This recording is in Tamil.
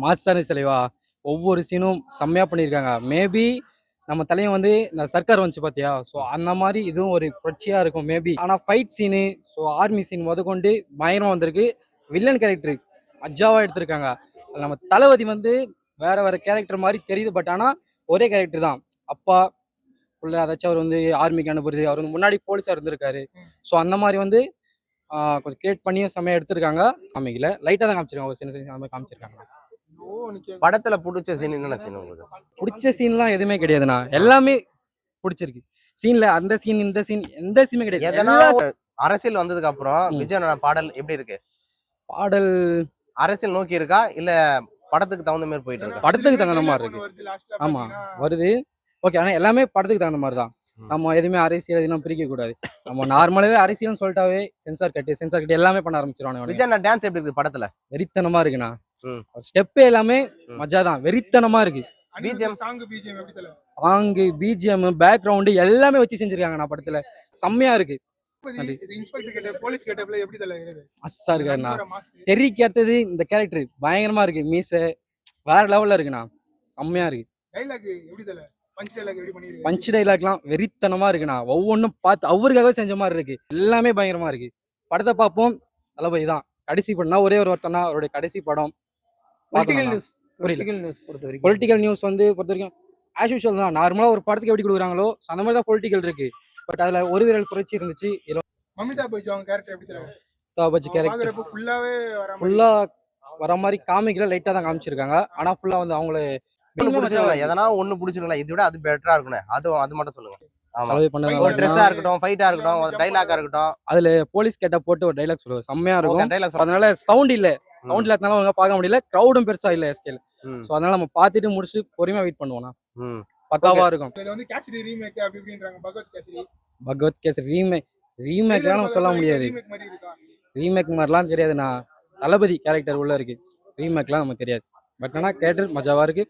மாஸ்தானி தலைவா ஒவ்வொரு சீனும் செம்மையா பண்ணியிருக்காங்க. மேபி நம்ம தலைவன் வந்து இந்த சர்க்கார் வந்துச்சு பார்த்தியா, ஸோ அந்த மாதிரி இதுவும் ஒரு புரட்சியாக இருக்கும் மேபி. ஆனால் fight scene, so army scene முதற்கொண்டு பயங்கரமாக வந்திருக்கு. வில்லன் கேரக்டர் அஜாவாக எடுத்திருக்காங்க. நம்ம தளபதி வந்து வேற வேற கேரக்டர் மாதிரி தெரியுது, பட் ஆனால் ஒரே கேரக்டர் தான். அப்பா உள்ள அதாச்சும் அவர் வந்து ஆர்மிக்கு அனுப்புறது, அவர் வந்து முன்னாடி போலீஸாக இருந்திருக்காரு. ஸோ அந்த மாதிரி வந்து கொஞ்சம் கிரியேட் பண்ணியும் செம்மையாக எடுத்திருக்காங்க. காமிக்கல, லைட்டாக தான் காமிச்சிருக்காங்க, ஒரு சின்ன சின்ன அந்த மாதிரி காமிச்சிருக்காங்க. படத்துல பிடிச்ச சீன் என்னென்ன சீன் உங்களுக்கு? பிடிச்ச சீன்லாம் எதுவுமே கிடையாதுண்ணா, எல்லாமே பிடிச்சிருக்கு. சீன்ல அந்த சீன் இந்த சீன் எந்த சீனுமே கிடையாது. எதனா அரசியல் வந்ததுக்கு அப்புறம் விஜயோட பாடல் எப்படி இருக்கு? பாடல் அரசியல் நோக்கி இருக்கா இல்ல படத்துக்கு தகுந்த மாதிரி போயிட்டு இருக்கா? படத்துக்கு தகுந்த மாதிரி இருக்கு. ஆமா வருது, ஓகே. ஆனா எல்லாமே படத்துக்கு தகுந்த மாதிரி தான். நம்ம எதுவுமே அரசியல் எதுவும் பிரிக்க கூடாது. நம்ம நார்மலாவே அரசியல்னு சொல்லிட்டாவே சென்சார் கட்டு எல்லாமே பண்ண ஆரம்பிச்சிருவாங்க. விஜய் டான்ஸ் எப்படி இருக்கு படத்துல? வெறித்தனமா இருக்குண்ணா. ஸ்டெப் எல்லாமே மஜா தான், வெறித்தனமா இருக்கு. சாங் பிஜிஎம் பேக்ரவுண்ட் எல்லாமே வச்சு செஞ்சிருக்காங்க நான் படத்துல. செம்மையா இருக்கு. அஸ்ஸா இருக்காருண்ணா. டெரிக்கு ஏத்தது இந்த கேரக்டர் பயங்கரமா இருக்கு. மீச வேற லெவல்ல இருக்குண்ணா, செம்மையா இருக்கு. பஞ்ச் டைலாக்லாம் வெறித்தனமா இருக்குண்ணா. ஒவ்வொன்றும் பார்த்து அவருக்காகவே செஞ்ச மாதிரி இருக்கு. எல்லாமே பயங்கரமா இருக்கு. படத்தை பார்ப்போம். தளபதி தான் கடைசி படம்னா ஒரே ஒருத்தனா அவருடைய கடைசி படம். பொலிட்டிக்கல் நியூஸ் வந்து பொறுத்த வரைக்கும் ஆஸ் யூஷுவல் தான். நார்மலா ஒரு படத்துக்கு எப்படி கொடுக்குறாங்களோ அந்த மாதிரி தான் பொலிட்டிக்கல் இருக்கு. பட் அதுல ஒரு விரல் குறைச்சி இருந்துச்சு. அமிதாப் பச்சன் கேரக்டர் ஃபுல்லா வர மாதிரி காமிக்கல, லைட்டா தான் காமிச்சிருக்காங்க. ஆனா ஃபுல்லா வந்து அவங்கள எதனா ஒண்ணு பிடிச்சிருங்களா, இதை விட அது பெட்டரா இருக்குண்ணே, அது மட்டும் சொல்லுங்க. ஒரு ட்ரெஸ்ஸா இருக்கட்டும், ஃபைட்டா இருக்கட்டும், ஒரு டைலாக்கா இருக்கட்டும், அதுல போலீஸ் கேட்ட போட்டு ஒரு டைலாக் சொல்லுவாங்க, செம்மையா இருக்கும். அதனால சவுண்ட் இல்லாதனால அவங்க பார்க்க முடியல. கிரௌடும் பெருசா இல்ல எஸ்கேல. சோ அதனால நம்ம பார்த்துட்டு முடிச்சு பொறுமையா வெயிட் பண்ணுவோம்னா பக்காவா இருக்கும். பகவத் கேசரி ரீமேக்லாம் நம்ம சொல்ல முடியாது. ரீமேக் மாதிரிலாம் தெரியாதுண்ணா. தளபதி கேரக்டர் உள்ள இருக்கு, ரீமேக்லாம் நமக்கு தெரியாது. பட் ஆனா கேரக்டர் மஜாவா இருக்கு.